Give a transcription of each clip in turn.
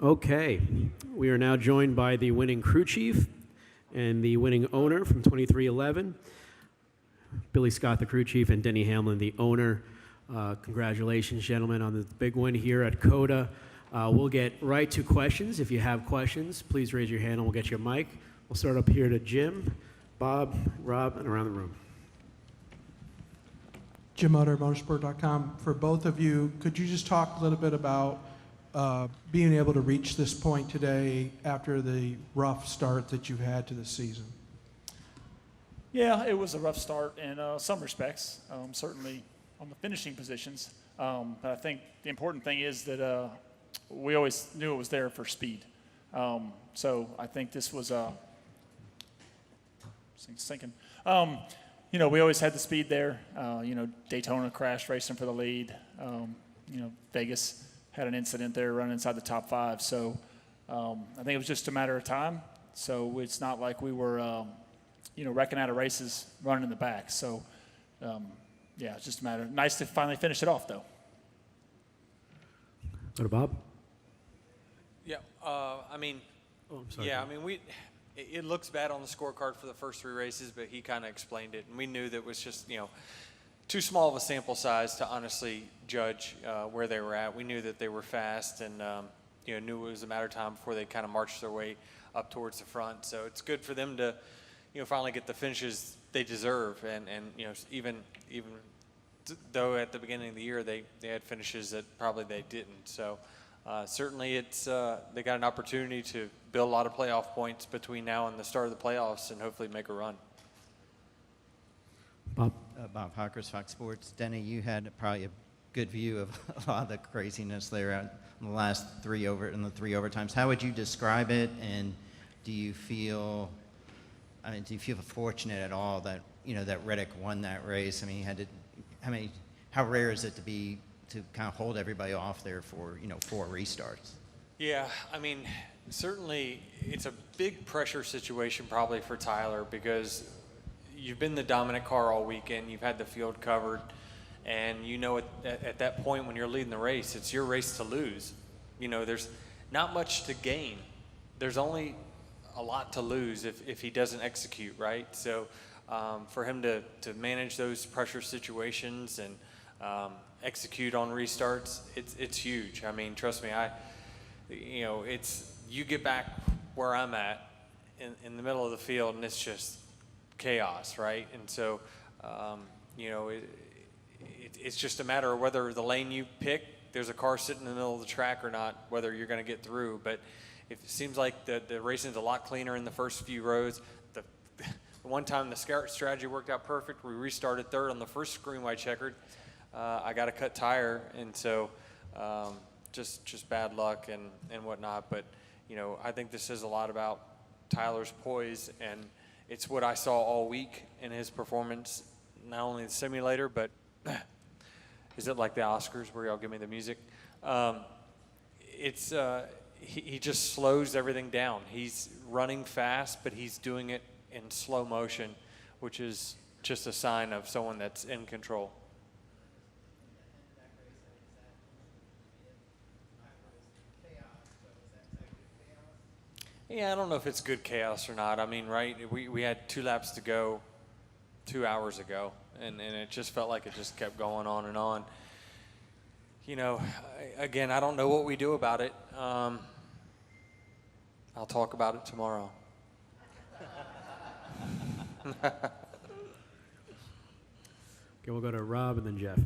Okay, we are now joined by the winning crew chief and the winning owner from 2311, Billy Scott, the crew chief, and Denny Hamlin, the owner. Congratulations, gentlemen, on the big win here at COTA. We'll get right to questions. If you have questions, please raise your hand and we'll get you a mic. We'll start up here to Jim, Bob, Rob, and around the room. Jim Utter, motorsport.com. For both of you, could you just talk a little bit about being able to reach this point today after the rough start that you had to the season? Yeah, it was a rough start in some respects, certainly on the finishing positions. But I think the important thing is that we always knew it was there for speed. So I think this was sinking. You know, we always had the speed there. You know, Daytona crashed racing for the lead. You know, Vegas had an incident there running inside the top 5. So I think it was just a matter of time. So it's not like we were, you know, wrecking out of races running in the back. So, yeah, it's just a matter. Nice to finally finish it off, though. Go to Bob. Yeah, I mean, it looks bad on the scorecard for the first 3 races, but he kind of explained it, and we knew that it was just, you know, too small of a sample size to honestly judge where they were at. We knew that they were fast, and you know, knew it was a matter of time before they kind of marched their way up towards the front. So it's good for them to, you know, finally get the finishes they deserve, and you know, even though at the beginning of the year they had finishes that probably they didn't. So certainly it's they got an opportunity to build a lot of playoff points between now and the start of the playoffs and hopefully make a run. Bob. Bob Hawkers, Fox Sports. Denny, you had probably a good view of a lot of the craziness there in the last 3 overtimes. How would you describe it, and do you feel fortunate at all that, you know, that Reddick won that race? I mean, he had to, how rare is it to kind of hold everybody off there for, you know, 4 restarts? Yeah, I mean, certainly it's a big pressure situation probably for Tyler, because you've been the dominant car all weekend, you've had the field covered, and you know at that point when you're leading the race, it's your race to lose. You know, there's not much to gain. There's only a lot to lose if he doesn't execute, right? So for him to manage those pressure situations and execute on restarts, it's huge. I mean, trust me, you know, you get back where I'm at in the middle of the field, and it's just chaos, right? And so, you know, it's just a matter of whether the lane you pick, there's a car sitting in the middle of the track or not, whether you're going to get through. But it seems like the racing's a lot cleaner in the first few rows. The one time the strategy worked out perfect, we restarted 3rd on the first green white checkered. I got a cut tire, and so just bad luck and whatnot. But you know, I think this says a lot about Tyler's poise, and it's what I saw all week in his performance, not only in the simulator, but is it like the Oscars where y'all give me the music? He just slows everything down. He's running fast, but he's doing it in slow motion, which is just a sign of someone that's in control. Yeah, I don't know if it's good chaos or not. I mean, right, we had 2 laps to go 2 hours ago, and it just felt like it just kept going on and on. You know, again, I don't know what we do about it. I'll talk about it tomorrow. Okay, we'll go to Rob and then Jeff.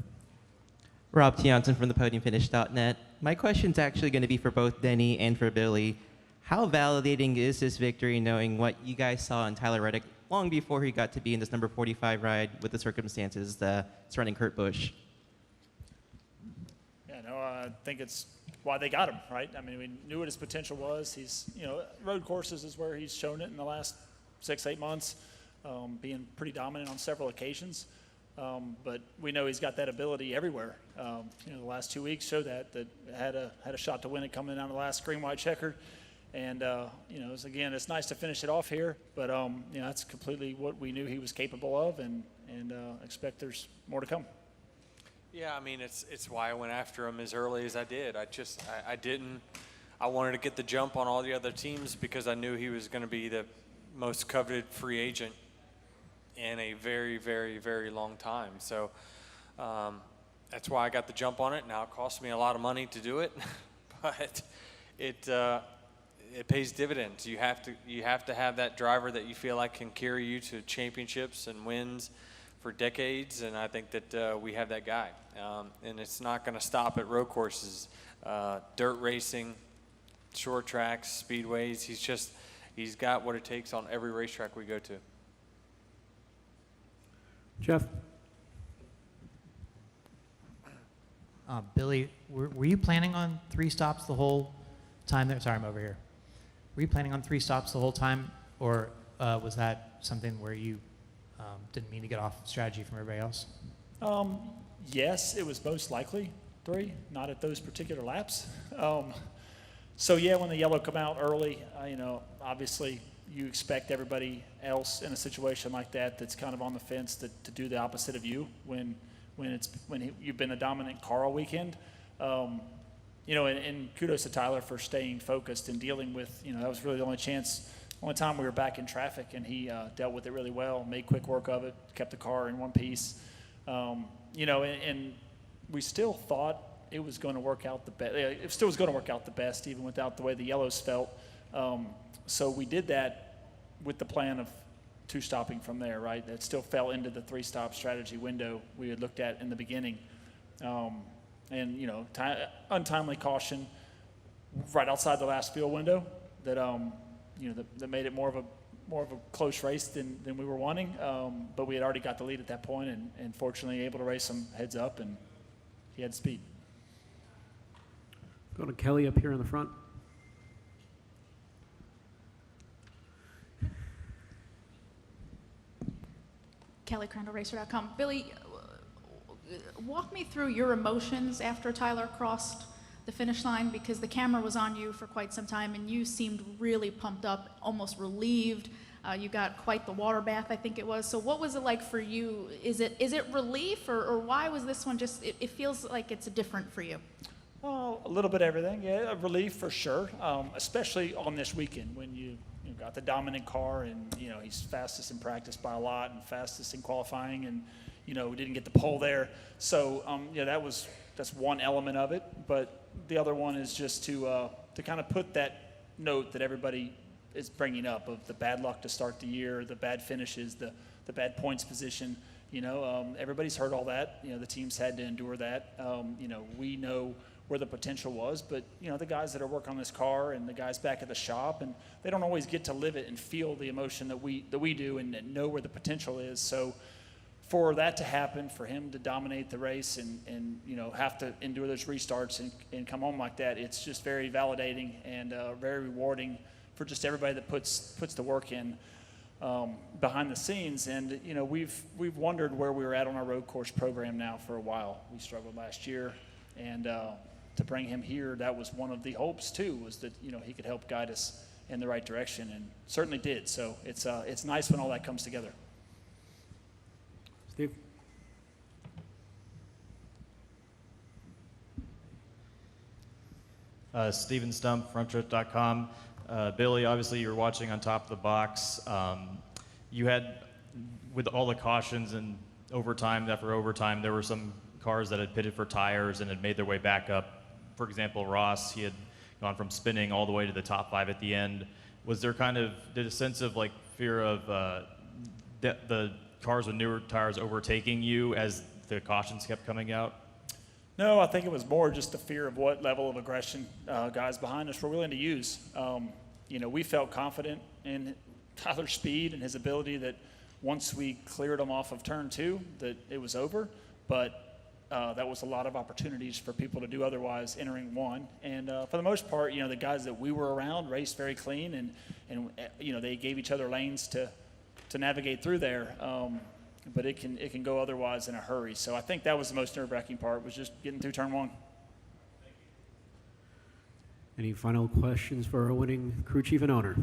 Rob Tianson from thepodiumfinish.net. My question's actually going to be for both Denny and for Billy. How validating is this victory, knowing what you guys saw in Tyler Reddick long before he got to be in this number 45 ride with the circumstances surrounding Kurt Busch? Yeah, no, I think it's why they got him, right? I mean, we knew what his potential was. He's, you know, road courses is where he's shown it in the last 6-8 months, being pretty dominant on several occasions. But we know he's got that ability everywhere. You know, the last 2 weeks showed that had a shot to win it coming down the last green white checkered. And, you know, it's nice to finish it off here, but, you know, that's completely what we knew he was capable of, and expect there's more to come. Yeah, I mean, it's why I went after him as early as I did. I didn't I wanted to get the jump on all the other teams because I knew he was going to be the most coveted free agent in a very, very, very long time. So that's why I got the jump on it. Now it costs me a lot of money to do it, but it pays dividends. You have to have that driver that you feel like can carry you to championships and wins for decades, and I think that we have that guy. And it's not going to stop at road courses, dirt racing, short tracks, speedways. He's got what it takes on every racetrack we go to. Jeff? Billy, were you planning on 3 stops the whole time there? Sorry, I'm over here. Were you planning on 3 stops the whole time, or was that something where you didn't mean to get off strategy from everybody else? Yes, it was most likely 3, not at those particular laps. So yeah, when the yellow come out early, obviously you expect everybody else in a situation like that that's kind of on the fence to do the opposite of you when you've been a dominant car all weekend. And kudos to Tyler for staying focused and dealing with, that was really the only time we were back in traffic, and he dealt with it really well, made quick work of it, kept the car in one piece. And we still thought it was going to work out the best. It still was going to work out the best, even without the way the yellows felt. So we did that with the plan of 2 stopping from there, right? It still fell into the 3-stop strategy window we had looked at in the beginning. Untimely caution right outside the last field window that that made it more of a close race than we were wanting. But we had already got the lead at that point, and fortunately able to race him heads up, and he had speed. Go to Kelly up here in the front. Kelly, CrandallRacer.com. Billy, walk me through your emotions after Tyler crossed the finish line, because the camera was on you for quite some time and you seemed really pumped up, almost relieved. You got quite the water bath, I think it was. So what was it like for you? Is it relief, or why was this one just, it feels like it's different for you? Oh, a little bit of everything. Yeah, a relief for sure, especially on this weekend when you got the dominant car, and he's fastest in practice by a lot and fastest in qualifying, and we didn't get the pole there. So that's one element of it, but the other one is just to kind of put that note that everybody is bringing up of the bad luck to start the year, the bad finishes, the bad points position. Everybody's heard all that. The teams had to endure that. We know where the potential was, but the guys that are working on this car and the guys back at the shop, and they don't always get to live it and feel the emotion that we do and know where the potential is. So for that to happen, for him to dominate the race and have to endure those restarts and come home like that, it's just very validating and very rewarding for just everybody that puts the work in behind the scenes. And we've wondered where we were at on our road course program now for a while. We struggled last year, and to bring him here, that was one of the hopes too, was that he could help guide us in the right direction, and certainly did. So it's nice when all that comes together. Steve? Steven Stump, fronttrip.com. Billy, obviously you're watching on top of the box. You had, with all the cautions and overtime after overtime, there were some cars that had pitted for tires and had made their way back up. For example, Ross, he had gone from spinning all the way to the top 5 at the end. Was there did a sense of fear of the cars with newer tires overtaking you as the cautions kept coming out? No, I think it was more just the fear of what level of aggression guys behind us were willing to use. We felt confident in Tyler's speed and his ability that once we cleared him off of turn 2, that it was over. But that was a lot of opportunities for people to do otherwise entering 1. And for the most part, the guys that we were around raced very clean, and they gave each other lanes to navigate through there. But it can go otherwise in a hurry. So I think that was the most nerve-wracking part, was just getting through turn 1. Any final questions for our winning crew chief and owner?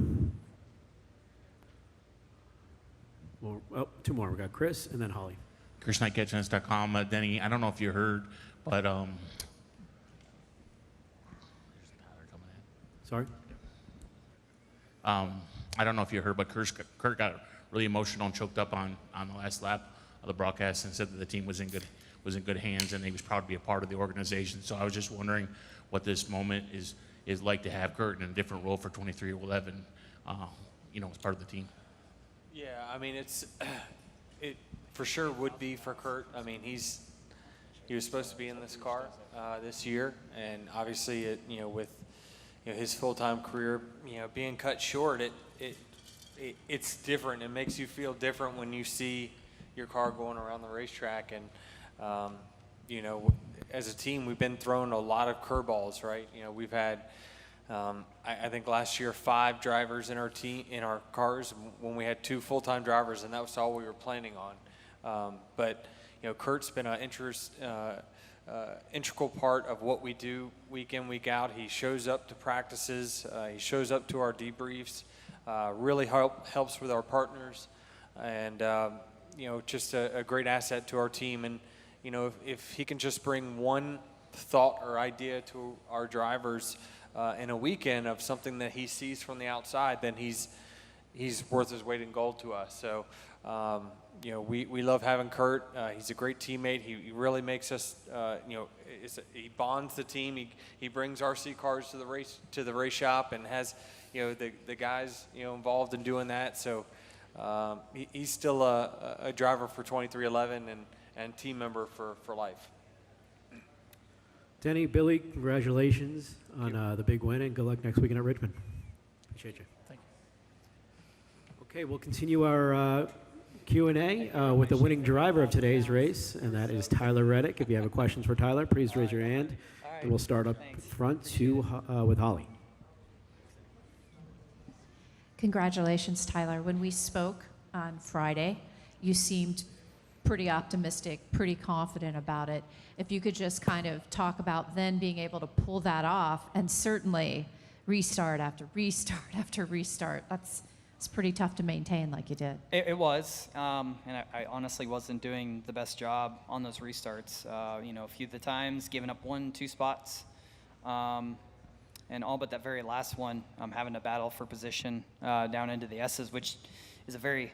Well, 2 more. We got Chris and then Holly. ChrisKnightGetchance.com. Denny, I don't know if you heard, but Sorry? I don't know if you heard, but Kurt got really emotional and choked up on the last lap of the broadcast and said that the team was in good hands and he was proud to be a part of the organization. So I was just wondering what this moment is like to have Kurt in a different role for 2311, as part of the team. Yeah, I mean, it for sure would be for Kurt. I mean, he was supposed to be in this car this year, and obviously, with his full-time career, being cut short, it's different. It makes you feel different when you see your car going around the racetrack, and as a team, we've been thrown a lot of curveballs, right? We've had. I think last year 5 drivers in our cars when we had 2 full-time drivers, and that was all we were planning on. But Kurt's been an integral part of what we do week in, week out. He shows up to practices. He shows up to our debriefs. Really helps with our partners, and just a great asset to our team. And if he can just bring one thought or idea to our drivers in a weekend of something that he sees from the outside, then he's worth his weight in gold to us. So, we love having Kurt. He's a great teammate. He really makes us, he bonds the team. He brings RC cars to the race shop and has, the guys, involved in doing that. So, he's still a driver for 2311 and team member for life. Denny, Billy, congratulations on the big win, and good luck next weekend at Richmond. Appreciate you. Thank you. Okay, we'll continue our Q&A with the winning driver of today's race, and that is Tyler Reddick. If you have questions for Tyler, please raise your hand, and we'll start up front with Holly. Congratulations, Tyler. When we spoke on Friday, you seemed pretty optimistic, pretty confident about it. If you could just kind of talk about then being able to pull that off, and certainly restart after restart after restart. It's pretty tough to maintain like you did. It was, and I honestly wasn't doing the best job on those restarts. A few of the times, giving up 1-2 spots, and all but that very last one, I'm having to battle for position down into the S's, which is a very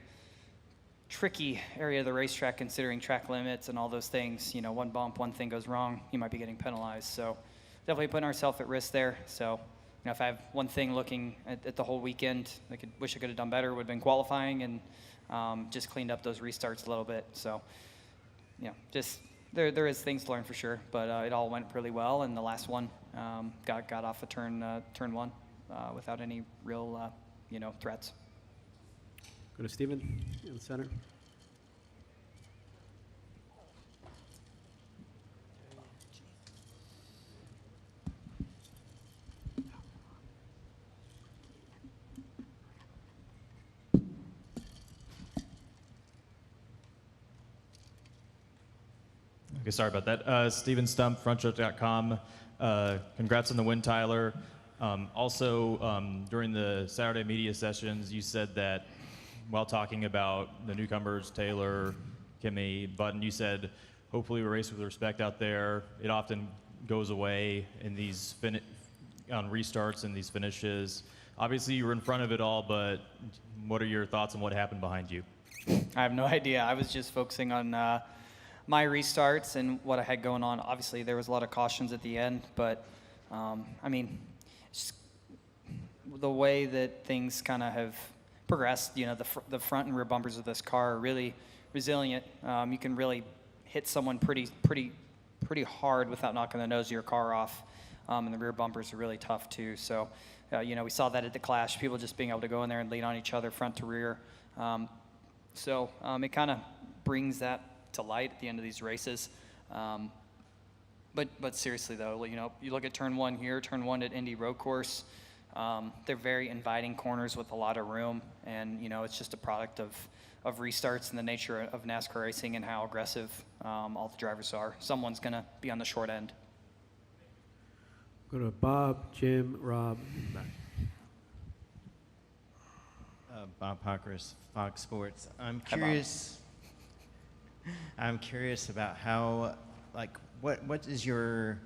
tricky area of the racetrack considering track limits and all those things. One bump, one thing goes wrong, you might be getting penalized. So definitely putting ourselves at risk there. So if I have one thing looking at the whole weekend, wish I could have done better, would have been qualifying and just cleaned up those restarts a little bit. So just there is things to learn for sure, but it all went really well, and the last one got off of turn 1 without any real threats. Go to Stephen in the center. Okay, sorry about that. Steven Stump, frontstretch.com. Congrats on the win, Tyler. During the Saturday media sessions, you said that while talking about the newcomers, Taylor, Kimmy, Button, you said, hopefully we race with respect out there. It often goes away in these on restarts and these finishes. Obviously, you were in front of it all, but what are your thoughts on what happened behind you? I have no idea. I was just focusing on my restarts and what I had going on. Obviously, there was a lot of cautions at the end, but just the way that things kind of have progressed, the front and rear bumpers of this car are really resilient. You can really hit someone pretty hard without knocking the nose of your car off, and the rear bumpers are really tough too. So, we saw that at the Clash, people just being able to go in there and lean on each other front to rear. It kind of brings that to light at the end of these races. But seriously though, you look at turn 1 here, turn 1 at Indy Road Course. They're very inviting corners with a lot of room, and it's just a product of restarts and the nature of NASCAR racing and how aggressive all the drivers are. Someone's going to be on the short end. Go to Bob, Jim, Rob, back. Bob Pockris, Fox Sports. I'm Hi, Bob. curious about how, what is your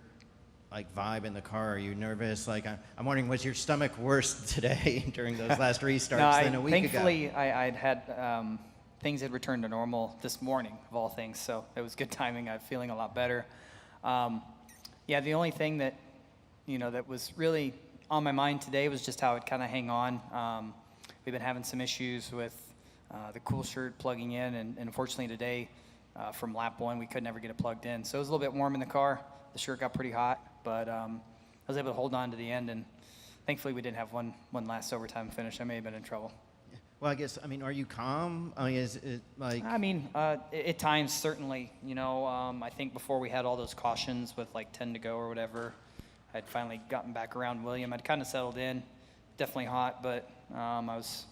like vibe in the car? Are you nervous? Like, I'm wondering, was your stomach worse today during those last restarts than a week thankfully, ago? I'd had things had returned to normal this morning, of all things, so it was good timing. I'm feeling a lot better. Yeah, the only thing that, that was really on my mind today was just how it kind of hang on. We've been having some issues with the cool shirt plugging in, and unfortunately today, from lap 1, we could never get it plugged in. So it was a little bit warm in the car. The shirt got pretty hot, but I was able to hold on to the end, and thankfully we didn't have one last overtime finish. I may have been in trouble. Well, I guess, are you calm? Is it like... At times, certainly. I think before we had all those cautions with like 10 to go or whatever, I'd finally gotten back around William. I'd kind of settled in. Definitely hot, but I was,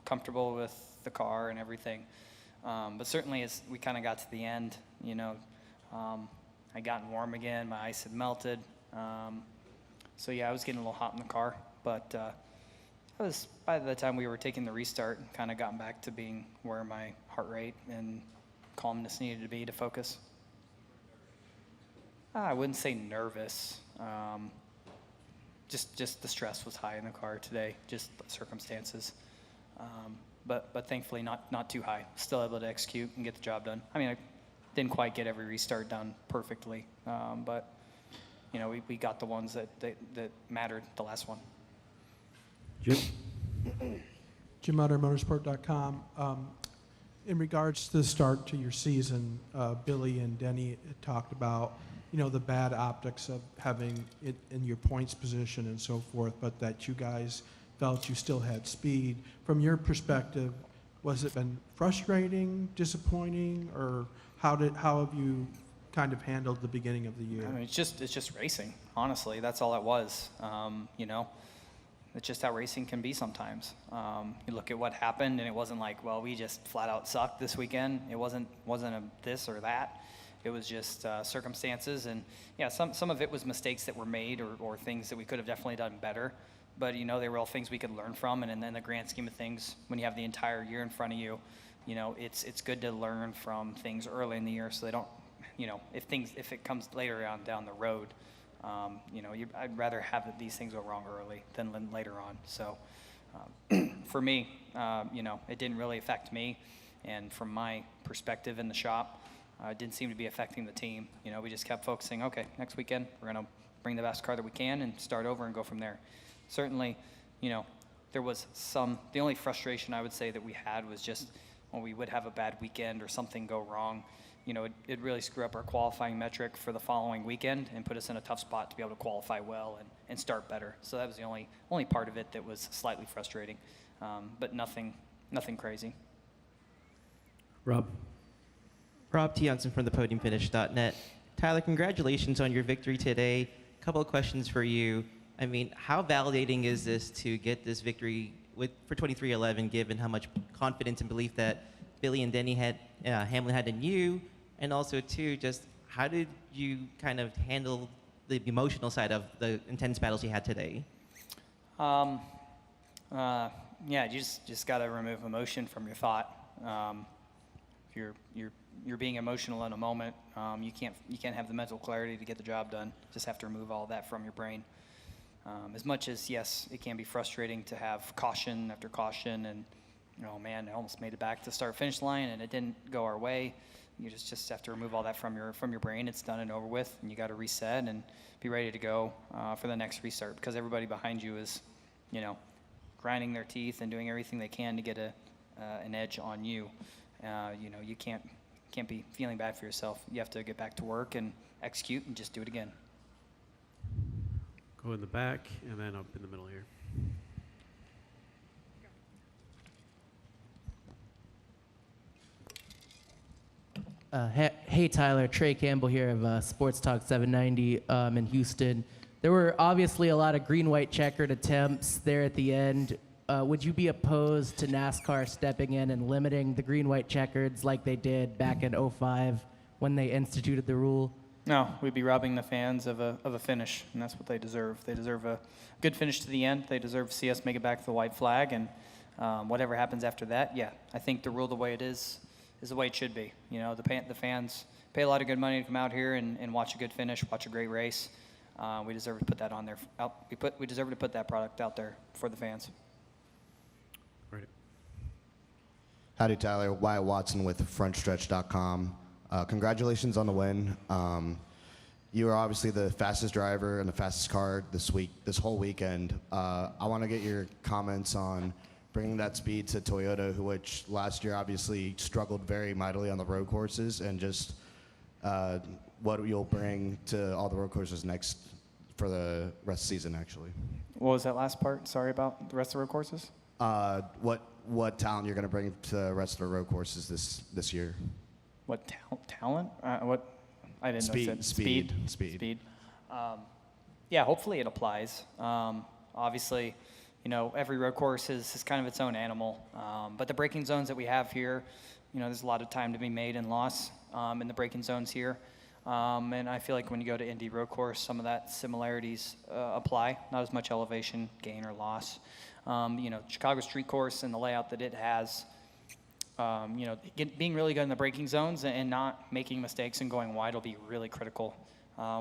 comfortable with the car and everything. But certainly as we kind of got to the end, I'd gotten warm again. My ice had melted. So yeah, I was getting a little hot in the car, but I was, by the time we were taking the restart, kind of gotten back to being where my heart rate and calmness needed to be to focus. I wouldn't say nervous. Just the stress was high in the car today, just the circumstances. But thankfully not too high. Still able to execute and get the job done. I didn't quite get every restart done perfectly, but we got the ones that mattered, the last one. Jim? Jim Utter, motorsport.com. In regards to the start to your season, Billy and Denny had talked about, the bad optics of having it in your points position and so forth, but that you guys felt you still had speed. From your perspective, was it been frustrating, disappointing, or how have you kind of handled the beginning of the year? It's just racing. Honestly, that's all it was. It's just how racing can be sometimes. You look at what happened, and it wasn't like, well, we just flat out sucked this weekend. It wasn't a this or that. It was just circumstances, and yeah, some of it was mistakes that were made or things that we could have definitely done better. But they were all things we could learn from, and in the grand scheme of things, when you have the entire year in front of you, it's good to learn from things early in the year, so they don't, if it comes later on down the road, I'd rather have these things go wrong early than later on. So for me, it didn't really affect me, and from my perspective in the shop, it didn't seem to be affecting the team. We just kept focusing, okay, next weekend we're going to bring the best car that we can and start over and go from there. Certainly, there was the only frustration I would say that we had was just when we would have a bad weekend or something go wrong, it'd really screw up our qualifying metric for the following weekend and put us in a tough spot to be able to qualify well and start better. So that was the only part of it that was slightly frustrating, but nothing crazy. Rob? Rob Tianson from thepodiumfinish.net. Tyler, congratulations on your victory today. A couple of questions for you. How validating is this to get this victory for 2311, given how much confidence and belief that Billy and Denny Hamlin had in you, and also too, just how did you kind of handle the emotional side of the intense battles you had today? Yeah, you just got to remove emotion from your thought. If you're being emotional in a moment, you can't have the mental clarity to get the job done. Just have to remove all that from your brain. As much as, yes, it can be frustrating to have caution after caution and, man, I almost made it back to the start-finish line and it didn't go our way. You just have to remove all that from your brain. It's done and over with, and you got to reset and be ready to go for the next restart, because everybody behind you is, grinding their teeth and doing everything they can to get an edge on you. You can't be feeling bad for yourself. You have to get back to work and execute and just do it again. Go in the back and then up in the middle here. Hey Tyler, Trey Campbell here of Sports Talk 790 in Houston. There were obviously a lot of green-white checkered attempts there at the end. Would you be opposed to NASCAR stepping in and limiting the green-white checkers like they did back in '05 when they instituted the rule? No, we'd be robbing the fans of a finish, and that's what they deserve. They deserve a good finish to the end. They deserve to see us make it back to the white flag, and whatever happens after that, yeah, I think the rule the way it is the way it should be. The fans pay a lot of good money to come out here and watch a good finish, watch a great race. We deserve to put that on there. We deserve to put that product out there for the fans. Right. Howdy, Tyler. Wyatt Watson with FrontStretch.com. Congratulations on the win. You are obviously the fastest driver and the fastest car this whole weekend. I want to get your comments on bringing that speed to Toyota, which last year obviously struggled very mightily on the road courses, and just what you'll bring to all the road courses next for the rest of the season, actually. What was that last part? Sorry about the rest of the road courses? What talent you're going to bring to the rest of the road courses this year? What talent? What? I didn't know. Speed. Yeah, hopefully it applies. Obviously, every road course is kind of its own animal. But the braking zones that we have here, there's a lot of time to be made and lost in the braking zones here. And I feel like when you go to Indy road course, some of that similarities apply. Not as much elevation gain or loss. Chicago street course and the layout that it has, being really good in the braking zones and not making mistakes and going wide will be really critical.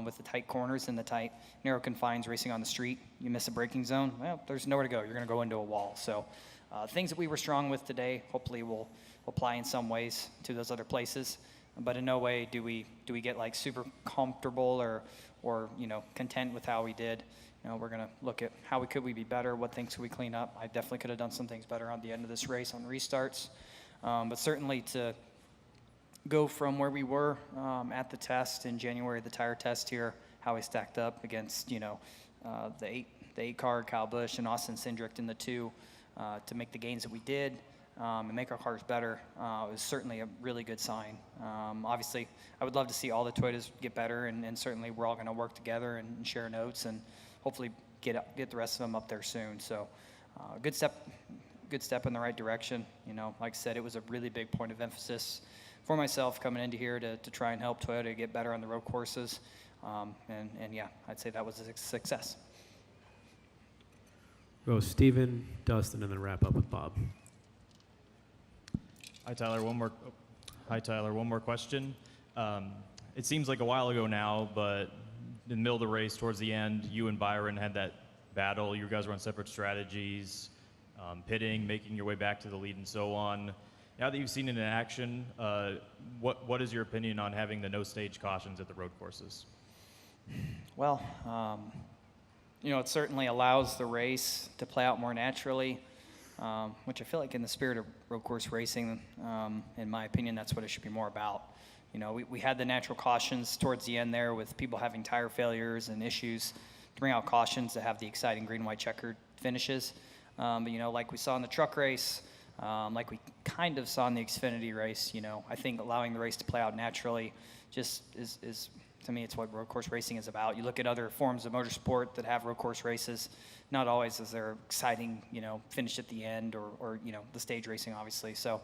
With the tight corners and the tight narrow confines racing on the street, you miss a braking zone, well, there's nowhere to go. You're going to go into a wall. So things that we were strong with today hopefully will apply in some ways to those other places. But in no way do we get like super comfortable or content with how we did. We're going to look at how could we be better, what things could we clean up. I definitely could have done some things better on the end of this race on restarts. But certainly to go from where we were at the test in January, the tire test here, how we stacked up against, the eight car, Kyle Busch and Austin Cindric in the 2, to make the gains that we did and make our cars better was certainly a really good sign. Obviously, I would love to see all the Toyotas get better, and certainly we're all going to work together and share notes and hopefully get the rest of them up there soon. So good step in the right direction. Like I said, it was a really big point of emphasis for myself coming into here to try and help Toyota get better on the road courses. And yeah, I'd say that was a success. Go Steven, Dustin, and then wrap up with Bob. Hi, Tyler. One more question. It seems like a while ago now, but in the middle of the race, towards the end, you and Byron had that battle. You guys were on separate strategies, pitting, making your way back to the lead, and so on. Now that you've seen it in action, what is your opinion on having the no stage cautions at the road courses? Well, it certainly allows the race to play out more naturally, which I feel like in the spirit of road course racing, in my opinion, that's what it should be more about. We had the natural cautions towards the end there with people having tire failures and issues to bring out cautions to have the exciting green, white checkered finishes. But, like we saw in the truck race, like we kind of saw in the Xfinity race, I think allowing the race to play out naturally just is to me, it's what road course racing is about. You look at other forms of motorsport that have road course races, not always is there exciting, finish at the end or the stage racing, obviously. So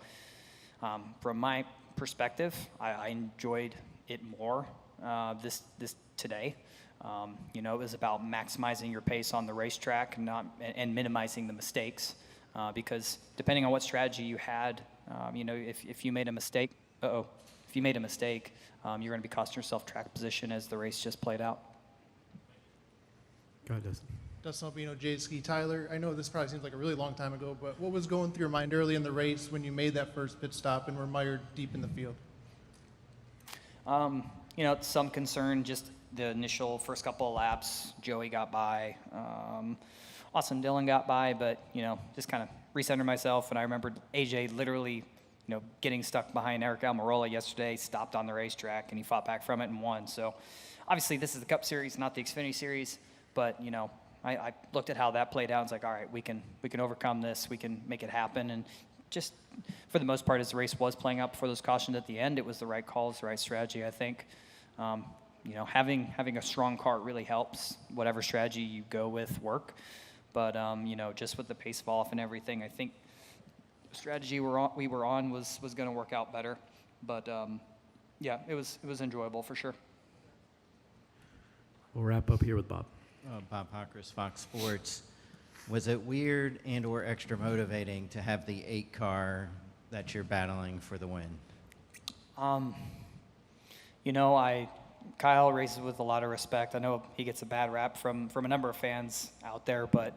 from my perspective, I enjoyed it more this today. It was about maximizing your pace on the racetrack and minimizing the mistakes. Because depending on what strategy you had, if you made a mistake, you're going to be costing yourself track position as the race just played out. Go ahead, Dustin. Dustin Albino, J-Ski. Tyler, I know this probably seems like a really long time ago, but what was going through your mind early in the race when you made that first pit stop and were mired deep in the field? Some concern, just the initial first couple of laps. Joey got by. Austin Dillon got by, but, just kind of recentered myself. And I remembered AJ literally, getting stuck behind Eric Almirola yesterday, stopped on the racetrack, and he fought back from it and won. So obviously this is the Cup Series, not the Xfinity Series, but, I looked at how that played out and was like, all right, we can overcome this. We can make it happen. And just for the most part, as the race was playing out before those cautions at the end, it was the right call, it's the right strategy, I think. Having a strong car really helps whatever strategy you go with work. But, just with the pace fall off and everything, I think the strategy we were on was going to work out better. But, yeah, it was enjoyable for sure. We'll wrap up here with Bob. Bob Hockers, Fox Sports. Was it weird and or extra motivating to have the 8 car that you're battling for the win? Kyle races with a lot of respect. I know he gets a bad rap from a number of fans out there, but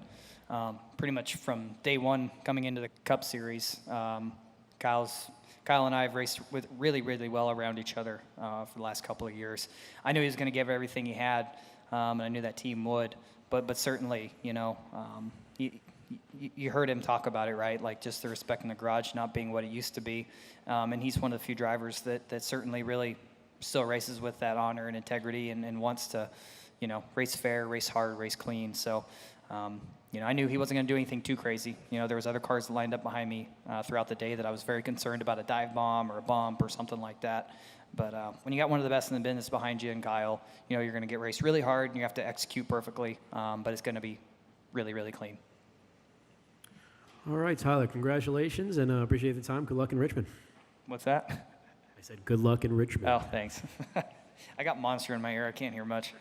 pretty much from day one coming into the Cup Series, Kyle and I have raced with really, really well around each other for the last couple of years. I knew he was going to give everything he had, and I knew that team would. But certainly, you heard him talk about it, right? Like just the respect in the garage not being what it used to be. And he's one of the few drivers that certainly really still races with that honor and integrity and wants to, race fair, race hard, race clean. So, I knew he wasn't going to do anything too crazy. There was other cars lined up behind me throughout the day that I was very concerned about a dive bomb or a bump or something like that. But when you got one of the best in the business behind you and Kyle, you're going to get raced really hard and you have to execute perfectly, but it's going to be really, really clean. All right, Tyler, congratulations, and appreciate the time. Good luck in Richmond. What's that? I said good luck in Richmond. Oh, thanks. I got Monster in my ear. I can't hear much.